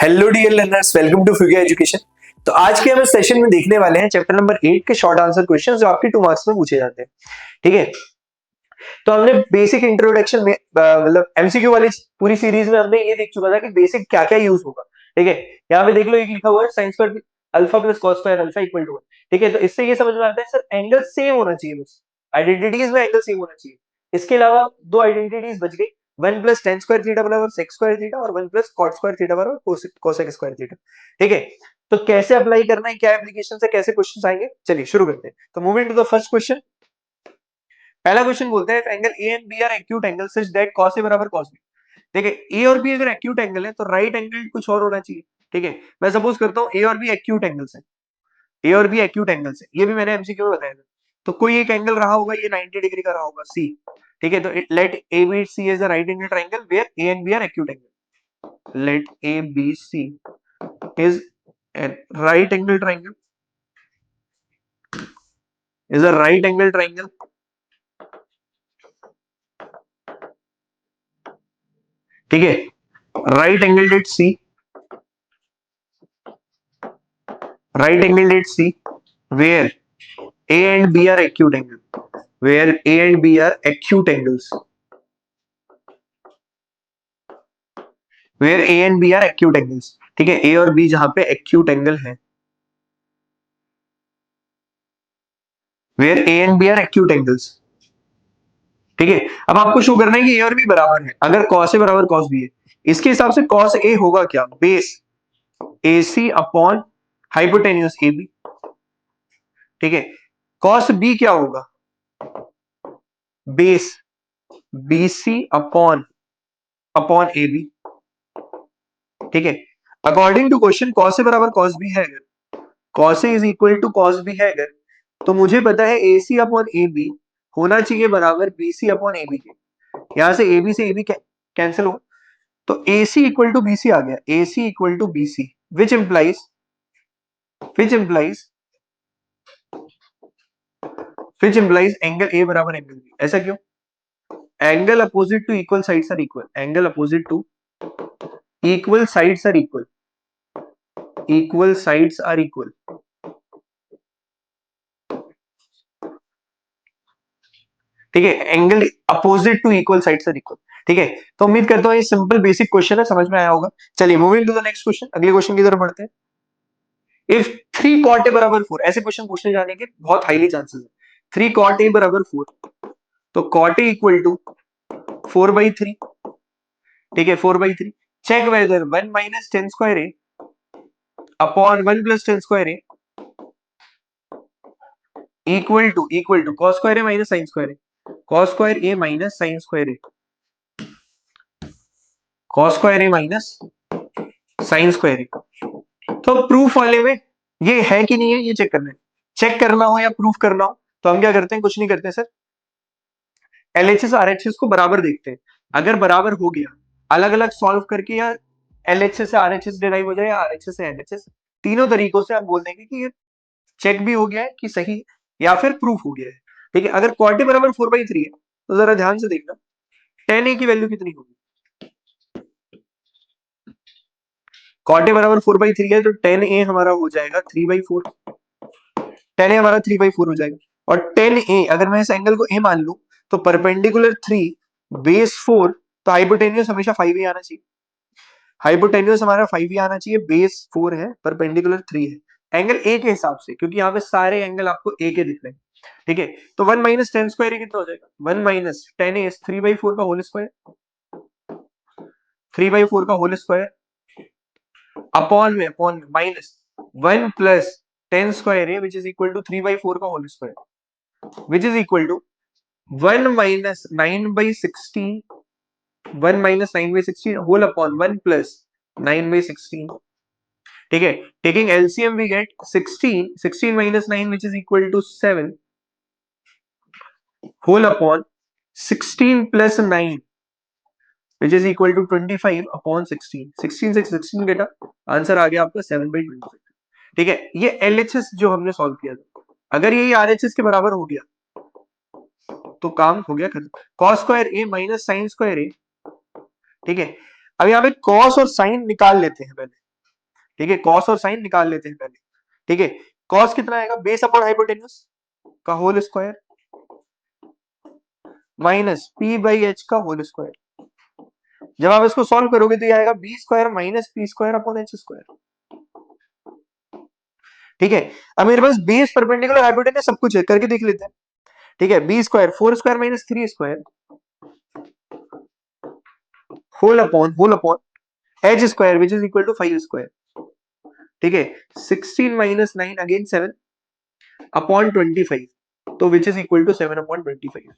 Hello dear learners, welcome to Fuge education. तो आज के हम इस सेशन में देखने वाले हैं चैप्टर नंबर 8 के शॉर्ट आंसर क्वेश्चंस जो आपके 2 मार्क्स में पूछे जाते हैं। ठीक है, तो हमने बेसिक इंट्रोडक्शन में मतलब एमसीक्यू वाली पूरी सीरीज में हमने ये देख चुका था कि बेसिक क्या क्या यूज होगा। ठीक है, यहाँ पे देख लो, एक लिखा हुआ है sine square alpha plus cos square alpha equal to 1। ठीक है, तो इससे ये समझ में आता है सर एंगल सेम होना चाहिए, बस आइडेंटिटीज में एंगल सेम होना चाहिए। इसके अलावा दो आइडेंटिटीज बच गई, 1 प्लस टेन स्क्वायर थीटा बराबर सेक्स स्क्वायर थीटा और 1 प्लस कॉट स्क्वायर थीटा बराबर कोसेक स्क्वायर थीटा। ठीक है, तो कैसे अप्लाई करना है, क्या एप्लीकेशन से कैसे क्वेश्चन आएंगे, चलिए शुरू करते हैं। तो moving to the first question, पहला क्वेश्चन बोलते हैं angle A and B are acute angle such that cos A बराबर cos बी। देखिए ए और बी अगर एक्यूट एंगल है तो राइट एंगल कुछ और होना चाहिए। ठीक है, मैं सपोज करता हूँ ए और बी एक्यूट एंगल्स है, ए और बी एक्यूट एंगल्स है, ये भी मैंने एमसीक्यू में बताया था। तो कोई एक एंगल रहा होगा, ये 90 डिग्री का रहा होगा सी। ठीक है, तो let A B C is a right angle triangle where A and B are acute angle. Let A B C is a right angle triangle is a right angle triangle। ठीक है, right angle at C, right angle at C where A and B are acute angle, where A and B are acute angles, where A and B are acute angles। ठीक है, A और B जहां पे acute angle है, where A and B are acute angles। ठीक है, अब आपको शो करना है कि A और B बराबर है। अगर cos A बराबर cos B है, इसके हिसाब से cos A होगा क्या, base AC upon hypotenuse AB। ठीक है, cos B क्या होगा, base BC upon upon AB। ठीक है, according to question cos A बराबर cos B है, अगर cos A is equal to cos B है अगर, तो मुझे पता है AC अपॉन AB होना चाहिए बराबर BC अपॉन AB के। यहां से AB से AB कैंसिल हो, तो AC इक्वल टू BC आ गया, AC equal to BC which implies which implies which implies angle A बराबर एंगल B। ऐसा क्यों, angle opposite to equal sides are equal, angle opposite to equal sides are equal, equal sides are equal. ठीक है, angle opposite to equal sides are equal. ठीक है, तो उम्मीद करता हूँ ये सिंपल बेसिक क्वेश्चन है, समझ में आया होगा। चलिए moving to the next question, अगले क्वेश्चन की तरफ बढ़ते हैं। इफ 3 cot a बराबर 4, ऐसे क्वेश्चन पूछने जाने के बहुत हाईली चांसेस है। 3 cot a बराबर 4, तो cot a इक्वल टू 4/3। ठीक है, 4/3। Check whether 1 minus tan square A upon 1 plus tan square A equal to cos square A minus sine square A, cos square A minus sine square A, cos square A minus sine square A. तो proof वाले में ये है कि नहीं है, ये check करना है। चेक करना हो या प्रूफ करना हो तो हम क्या करते हैं, कुछ नहीं करते सर, एलएचएस आरएचएस को बराबर देखते हैं। अगर बराबर हो गया, अलग अलग सॉल्व करके, या एलएचएस से आरएचएस डिराइव हो जाए या आरएचएस से एलएचएस, तीनों तरीकों से आप बोल देंगे कि ये चेक भी हो गया है कि सही, या फिर प्रूफ हो गया है। ठीक है, अगर क्वार्टी बराबर 4/3 है तो जरा ध्यान से देखना, टेन ए की वैल्यू कितनी होगी। क्वार्टी बराबर 4/3 है तो टेन ए हमारा हो जाएगा 3/4। टेन ए हमारा 3/4 हो जाएगा। और टेन ए अगर मैं इस एंगल को ए मान लू, तो परपेंडिकुलर 3 बेस 4, तो हाइपोटेन्यूस हमेशा 5 ही आना चाहिए। हाइपोटेन्यूस हमारा 5 ही आना चाहिए, बेस 4 है, परपेंडिकुलर 3 है, एंगल ए के हिसाब से, क्योंकि यहाँ पे सारे एंगल आपको ए के दिख रहे हैं। ठीक है, तो 1 माइनस टेन स्क्वायर कितना हो जाएगा, 1 माइनस टेन ए 3/4 का होल स्क्वायर, 3/4 का होल स्क्वायर अपॉन में minus 1 plus tan square A which is equal to 3/4 का whole square which is equal to 1 minus 9/16, 1 minus 9/16 whole upon 1 plus 9/16। ठीक है, taking LCM we get 16, 16 minus 9 which is equal to 7 whole upon 16 plus 9 which is equal to 25 upon 16, 16 से 16 बेटा answer आ गया आपका 7/25। ठीक है, ये एलएचएस जो हमने सॉल्व किया था, अगर ये आरएचएस के बराबर हो गया तो काम हो गया खत्म। Cos square A minus sine square A. ठीक है, अब यहाँ पे कॉस और साइन निकाल लेते हैं पहले। ठीक है, कॉस और साइन निकाल लेते हैं पहले। ठीक है, कॉस कितना आएगा, बेस अपॉन हाइपोटेन्यूज का whole square minus P by H का होल स्क्वायर। जब आप इसको सॉल्व करोगे तो ये आएगा B square minus P square upon H square. ठीक है, अब मेरे पास बेस परपेंडिकुलर हाइपोटेन्यूज सब कुछ है, करके देख लेते हैं। ठीक है, B square 4 square minus 3 square whole upon H square which is equal to 5 square. ठीक है, 16 माइनस 9 अगेन 7 अपॉन 25, तो which is equal to 7 upon 25।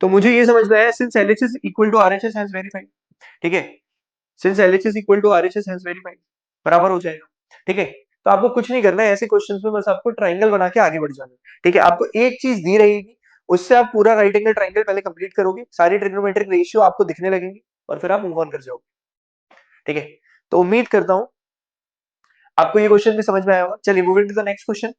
तो मुझे ये समझ में आया since LHS equal to RHS has verified. ठीक है, since LHS equal to RHS has verified बराबर हो जाएगा। ठीक है, तो आपको कुछ नहीं करना है ऐसे क्वेश्चंस में, बस आपको ट्रायंगल बना के आगे बढ़ जाना है। ठीक है, आपको एक चीज दी रहेगी, उससे आप पूरा राइट एंगल ट्रायंगल पहले कंप्लीट करोगे, सारी ट्रिग्नोमेट्रिक रेशियो आपको दिखने लगेंगी और फिर आप मूव ऑन कर जाओगे। ठीक है, तो उम्मीद करता हूं आपको ये क्वेश्चन भी समझ में आया होगा। चलिए moving to the next question.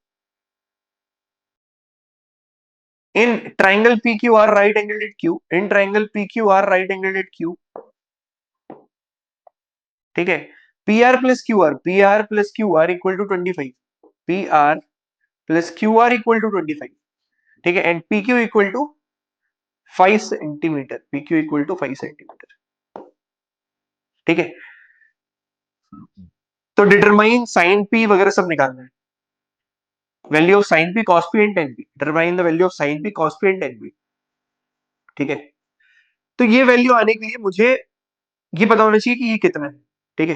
In triangle PQR right angled at Q, in triangle PQR right angled at Q, ठीक है, PR plus QR equal to 25, PR plus QR equal to 25। ठीक है, and PQ equal to 5 centimetre, PQ equal to 5 centimetre. ठीक है, तो determine sign P वगैरह सब निकालना है, value of sine P cos P and tan P, determine the value of sine P cos P and tan P। ठीक है, तो ये वैल्यू आने के लिए मुझे ये पता होना चाहिए कि ये कितना है। ठीक है,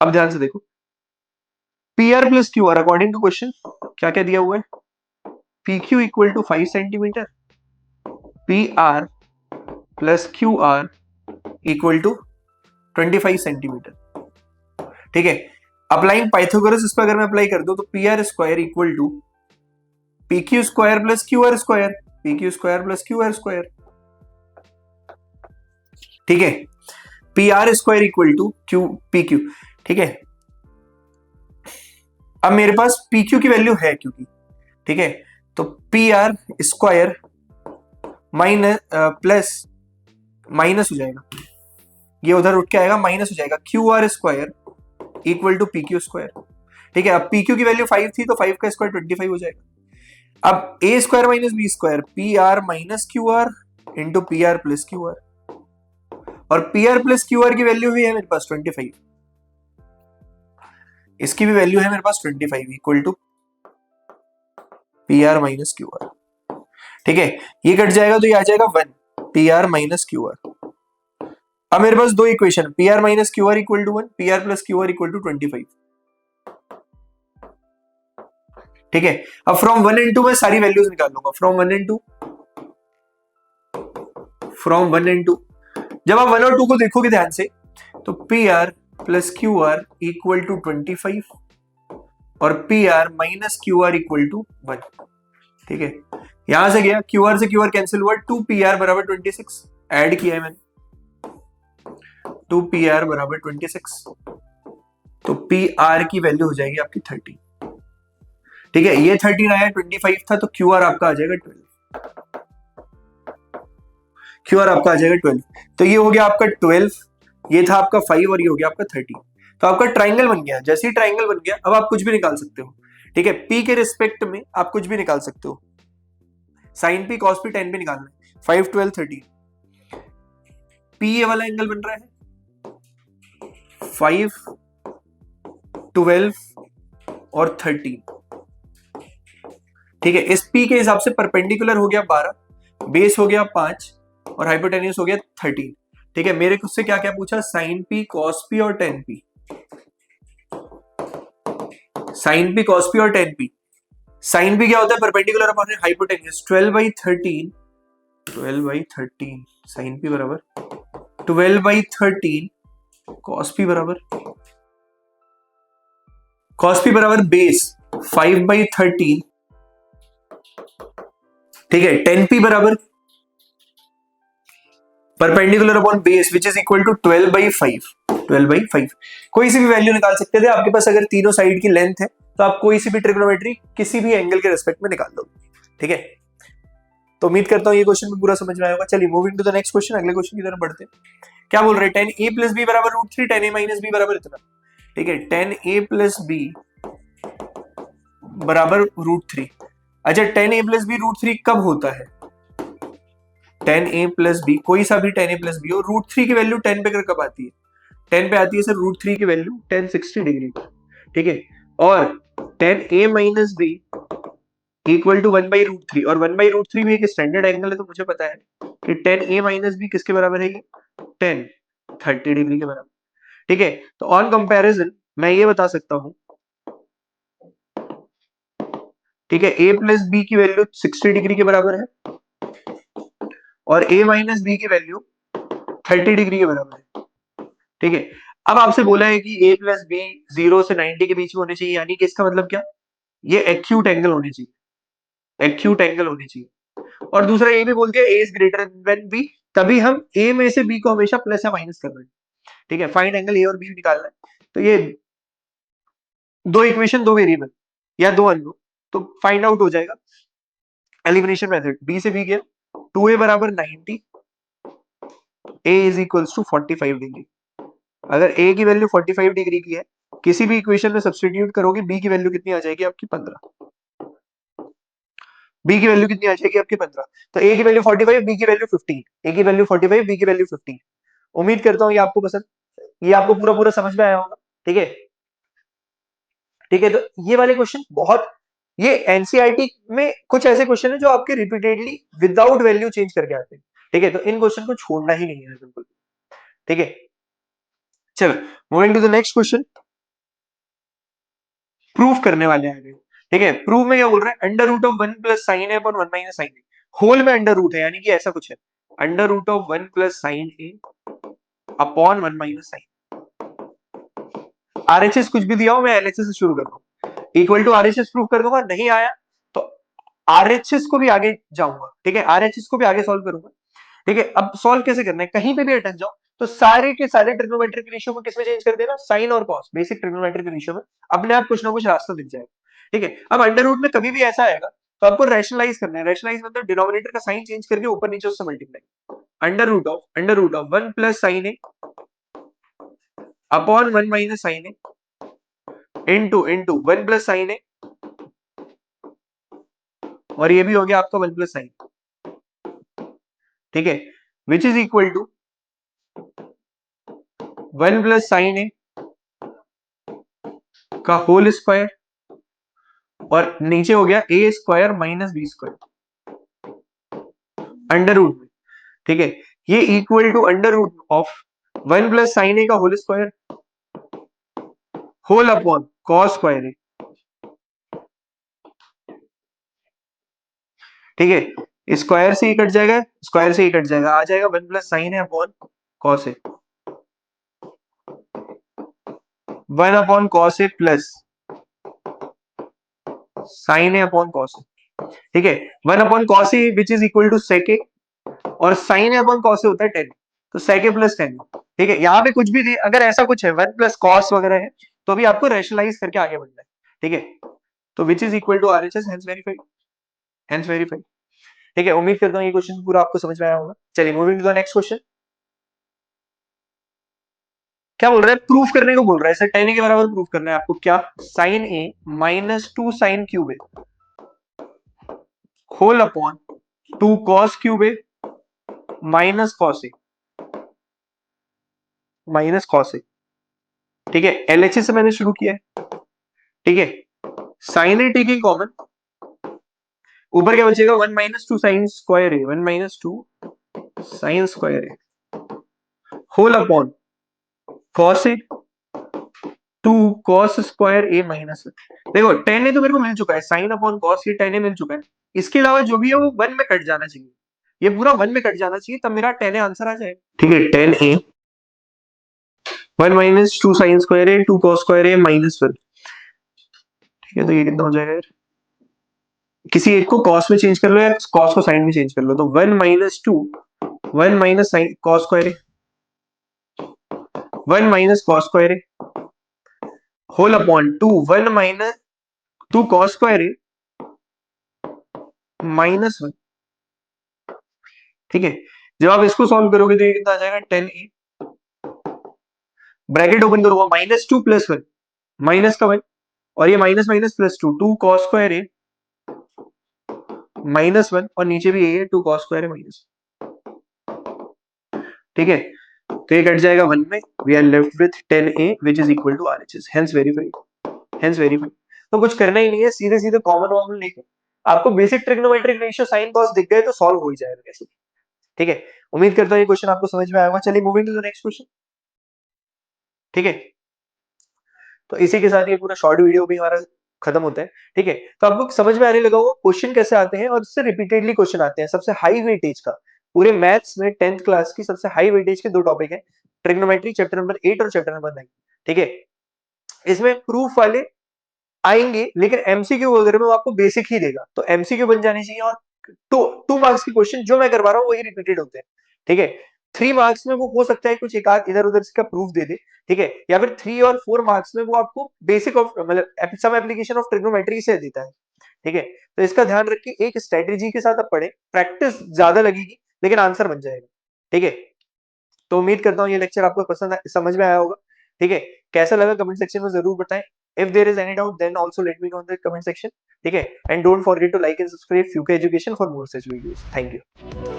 अब ध्यान से देखो, P R plus Q R according to question क्या क्या दिया हुआ है, P Q equal to 5 centimetre, P R plus Q R equal to 25 centimetre. ठीक है, अप्लाइंग पाइथागोरस इस पर अगर मैं अप्लाई कर दूं तो P R square equal to P Q square plus Q R square, P Q square plus Q R square. ठीक है, P R square equal to Q P Q. ठीक है, अब मेरे पास पी क्यू की वैल्यू है क्योंकि, ठीक है, तो P R square minus plus minus हो जाएगा, ये उधर उठ के आएगा माइनस हो जाएगा, Q R square equal to P Q square. ठीक है, अब पी क्यू की वैल्यू 5 थी तो 5 का स्क्वायर 25 हो जाएगा। अब A square minus B square, P R minus Q R into P R plus Q R, और P R plus Q R की वैल्यू भी है मेरे पास 25, इसकी भी वैल्यू है मेरे पास 25 equal to P R minus Q R. ठीक है, ये कट जाएगा तो ये आ जाएगा 1 P R minus Q R. अब मेरे पास दो equation, P R minus Q R equal to 1, P R plus Q R equal to 25। ठीक है, अब फ्रॉम 1 एंड 2 मैं सारी वैल्यूज निकाल लूंगा, फ्रॉम 1 एंड 2, फ्रॉम 1 एंड 2। जब आप 1 और 2 को देखोगे ध्यान से तो P R plus Q R equal to 25 और P R minus Q R equal to 1। ठीक है, यहां से गया क्यू आर से क्यू आर कैंसिल हुआ, 2 पी आर बराबर 26 ऐड किया है मैंने, 2 पी आर बराबर 26, तो पी आर की वैल्यू हो जाएगी आपकी 30। ठीक है, ये 13 आया, 25 था, तो क्यू आर आपका आ जाएगा 12, क्यू आर आपका आ जाएगा 12। तो ये हो गया आपका 12, ये था आपका 5 और ये हो गया आपका 30। तो आपका ट्राइंगल बन गया। जैसे ही ट्राइंगल बन गया अब आप कुछ भी निकाल सकते हो। ठीक है, पी के रिस्पेक्ट में आप कुछ भी निकाल सकते हो, sine P cos P tan पे निकालना है, 5 12 13। पी ये वाला एंगल बन रहा है 5 12 और 13। ठीक है, इस पी के हिसाब से परपेंडिकुलर हो गया 12, बेस हो गया 5 और हाइपोटेन्यूज हो गया 13। ठीक है, मेरे से क्या क्या पूछा, साइन पी कॉस पी और tan P, sine P cos P और टेन पी। साइन पी क्या होता है, perpendicular upon hypotenuse, 12/13, 12/13 sine P बराबर 12/13 कॉस पी बराबर बेस 5/13। ठीक है, 10p बराबर perpendicular upon base which is equal to 12/5, 12/5। कोई सी भी वैल्यू निकाल सकते थे आपके पास, अगर तीनों साइड की लेंथ है तो आप कोई सी भी ट्रिग्नोमेट्री किसी भी एंगल के रेस्पेक्ट में निकाल दो। ठीक है, तो उम्मीद करता हूं ये क्वेश्चन भी पूरा समझ में आया होगा। चलिए moving to the next question, अगले क्वेश्चन की तरफ बढ़ते हैं। क्या बोल रहे हैं, tan a प्लस बी बराबर √3, tan a माइनस बी बराबर इतना। ठीक है, 10a प्लस बी बराबर √3। अच्छा, 10a प्लस बी √3 कब होता है? 10a प्लस बी, कोई सा भी 10a प्लस बी हो, √3 की वैल्यू 10 पे कब आती है? 10 पे आती है सर √3 की वैल्यू 1060 डिग्री, ठीक है। और 10a minus B equal to 1/√3, और 1/√3 भी एक स्टैंडर्ड एंगल है, तो मुझे पता है कि 10a माइनस बी किसके बराबर है? 1030 डिग्री के बराबर, ठीक है। तो ऑन कंपैरिजन मैं ये बता सकता हूं, ठीक है, a प्लस बी की वैल्यू 60 डिग्री के बराबर है और a माइनस बी की वैल्यू 30 डिग्री के बराबर है, ठीक है। अब आपसे बोला है कि a प्लस बी 0 से 90 के बीच में होने चाहिए, यानी कि इसका मतलब क्या? ये एक्यूट एंगल होने चाहिए, एक्यूट एंगल होने चाहिए। और दूसरा ये भी बोल दिया a is greater than b, तभी हम a में से b को हमेशा प्लस या माइनस कर रहे हैं, ठीक है। फाइंड एंगल a और b निकालना है, तो ये दो इक्वेशन, दो वेरिएबल या दो अननोन, तो फाइंड आउट हो जाएगा एलिमिनेशन मेथड। b से b गया, 2a बराबर 90, a is equals to 45 degree. अगर a की वैल्यू 45 डिग्री की है, किसी भी इक्वेशन में सब्स्टिट्यूट करोगे, b की वैल्यू कितनी आ जाएगी आपकी? 15। b की वैल्यू कितनी आ जाएगी आपकी? 15। तो a की वैल्यू 45, b की वैल्यू 15, a की वैल्यू 45, b की वैल्यू 15। उम्मीद करता हूँ ये आपको पसंद, ये आपको पूरा पूरा समझ में आया होगा, ठीक है। ठीक है, तो ये वाले क्वेश्चन बहुत, ये एनसीईआरटी में कुछ ऐसे क्वेश्चन है जो आपके रिपीटेडली विदाउट वैल्यू चेंज करके आते हैं, ठीक है। तो इन क्वेश्चन को छोड़ना ही नहीं है बिल्कुल, ठीक है। चलो, moving to the next question, proof करने वाले हैं, ठीक है। प्रूफ में क्या बोल रहे हैं? Under root of 1 plus sine A upon 1 minus sine A, whole में अंडर रूट है, यानी कि ऐसा कुछ है, under root of 1 plus sine A upon 1 minus sine. RHS कुछ भी दिया हो, मैं एलएचएस से शुरू कर दूं, इक्वल टू आरएचएस प्रूफ कर दूंगा, नहीं आया तो आरएचएस को भी आगे जाऊंगा, ठीक है, आरएचएस को भी आगे सॉल्व करूंगा, ठीक है। अब सॉल्व कैसे करना है? कहीं पे भी अटक जाओ तो सारे के सारे ट्रिग्नोमेट्रिक रेशियो को किसमें चेंज कर देना? साइन और कॉस, बेसिक ट्रिग्नोमेट्रिक रेशियो में अपने आप कुछ ना कुछ रास्ता दिख जाएगा, ठीक है। अब अंडर रूट में कभी भी ऐसा आएगा तो आपको रैशनलाइज करना है, रैशनलाइज मतलब डिनोमिनेटर का साइन चेंज करके ऊपर नीचे उससे multiply, under root of 1 plus sine A upon 1 minus sine A into 1 plus sine A, और ये भी हो गया आपका 1 प्लस साइन, ठीक है, which is equal to 1 plus sine A का होल स्क्वायर, और नीचे हो गया A square minus B square under root में, ठीक है। ये equal to under root of 1 plus sine A का whole square whole upon cos square A, ठीक है। स्क्वायर से ही कट जाएगा, स्क्वायर से ही कट जाएगा, आ जाएगा 1 plus sine A upon cos A, 1 upon cos A plus sine A upon cos A, ठीक है। 1 upon cos A which is equal to sec A, और sine A upon cos A होता है 10, तो सेक ए प्लस 10, ठीक है। यहाँ पे कुछ भी अगर ऐसा कुछ है 1 प्लस कॉस वगैरह है, तो भी आपको रैशनलाइज करके आगे बढ़ना है, ठीक है। तो which is equal to RHS, hence verified, hence verified, ठीक है। उम्मीद करता हूँ ये क्वेश्चन पूरा आपको समझ में आया होगा। चलिए moving to the next question, क्या बोल रहा है? प्रूफ करने को बोल रहा है सर, tan के बराबर प्रूफ करना है आपको, क्या? Sign A minus 2 sine cube A whole upon 2 cos cube A minus cos A, minus cos A, ठीक है। एलएचएस से मैंने शुरू किया है, ठीक है। साइन ए टेकिंग कॉमन, ऊपर क्या बचेगा? 1 minus 2 sign square A, 1 minus 2 sign square A whole upon cos A 2 cos square A minus, देखो tan ए तो मेरे को मिल चुका है, साइन अपॉन कॉस ये tan ए मिल चुका है, इसके अलावा जो भी है वो 1 में कट जाना चाहिए, ये पूरा 1 में कट जाना चाहिए, तब मेरा tan ए आंसर आ जाएगा, ठीक है। tan A 1 minus 2 sign square A 2 cos square A minus 1, ठीक है। तो ये कितना हो जाएगा यार? किसी एक को कॉस में चेंज कर लो या कॉस को साइन में चेंज कर लो, तो 1 minus 2 1 minus sine cos square A 1 minus cos square A whole upon 2 1 minus 2 cos square A minus 1, ठीक है। जब आप इसको सॉल्व करोगे तो ये कितना आ जाएगा? 10a ब्रैकेट ओपन करूंगा, -2 + 1, माइनस का 1 और ये माइनस माइनस +2, 2 cos² है -1 और नीचे भी यही है 2 cos² है माइनस, ठीक है। तो ये कट जाएगा 1 में, we are left with 10a which is equal to RHS, hence verified, hence verified. तो कुछ करना ही नहीं है, सीधे सीधे कॉमन फॉर्मूला लेके आपको basic trigonometric ratio sine cos दिख गए तो सॉल्व हो ही जाएगा कैसे, ठीक है। उम्मीद करता हूँ ये क्वेश्चन आपको समझ में आया होगा। चलिए moving to the next question, ठीक है। तो इसी के साथ ये पूरा शॉर्ट वीडियो भी हमारा खत्म होता है, ठीक है। तो आपको समझ में आने लगा होगा क्वेश्चन कैसे आते हैं और इससे रिपीटेडली क्वेश्चन आते हैं। सबसे हाई वेटेज का पूरे मैथ्स में 10th क्लास की सबसे हाई वेटेज के दो टॉपिक है, ट्रिग्नोमेट्री चैप्टर नंबर 8 और चैप्टर नंबर 9, ठीक है। इसमें प्रूफ वाले आएंगे लेकिन एमसीक्यू वगैरह में वो आपको बेसिक ही देगा, तो एमसीक्यू बन जाने चाहिए। और टू 2 मार्क्स के क्वेश्चन जो मैं करवा रहा हूँ वही रिपीटेड होते हैं, ठीक है। 3 मार्क्स में वो हो सकता है कुछ एक आध इधर उधर का प्रूफ दे दे, ठीक है, या फिर 3 और 4 मार्क्स में वो आपको बेसिक ऑफ मतलब सम एप्लीकेशन ऑफ ट्रिग्नोमेट्री से देता है, ठीक है। तो इसका ध्यान रख के एक स्ट्रेटेजी के साथ आप पढ़े, प्रैक्टिस ज्यादा लगेगी लेकिन आंसर बन जाएगा, ठीक है। तो उम्मीद करता हूँ ये लेक्चर आपको समझ में आया होगा, ठीक है। कैसा लगा कमेंट सेक्शन में जरूर बताएं। If there is any doubt then also let me know in the comment section, ठीक है। And don't forget to like and subscribe Fuke education for more such videos. Thank you.